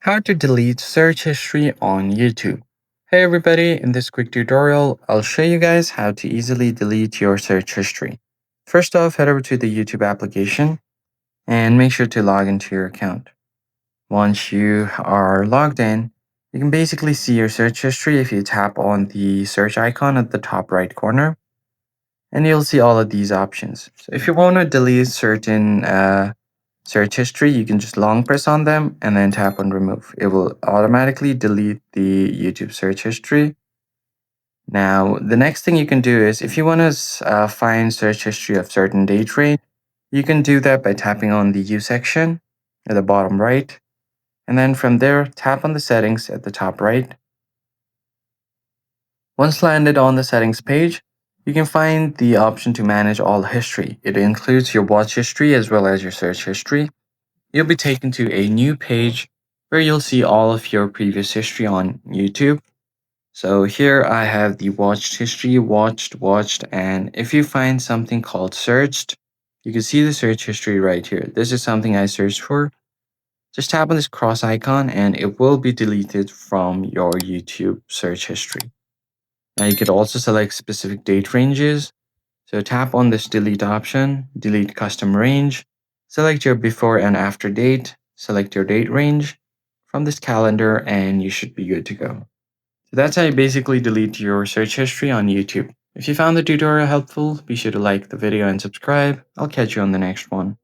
How to delete search history on YouTube. Hey everybody, in this quick tutorial, I'll show you guys how to easily delete your search history. First off, head over to the YouTube application and make sure to log into your account. Once you are logged in, you can basically see your search history if you tap on the search icon at the top right corner, and you'll see all of these options. So if you want to delete certain search history, you can just long press on them and then tap on remove. It will automatically delete the YouTube search history. Now, the next thing you can do is if you want to find search history of certain date range, you can do that by tapping on the U section at the bottom right. And then from there, tap on the settings at the top right. Once landed on the settings page, you can find the option to manage all history. It includes your watch history as well as your search history. You'll be taken to a new page where you'll see all of your previous history on YouTube. So here I have the watched history, watched, and if you find something called searched, you can see the search history right here. This is something I searched for. Just tap on this cross icon and it will be deleted from your YouTube search history. Now you could also select specific date ranges. So tap on this delete option, delete custom range, select your before and after date, select your date range from this calendar, and you should be good to go. So that's how you basically delete your search history on YouTube. If you found the tutorial helpful, be sure to like the video and subscribe. I'll catch you on the next one.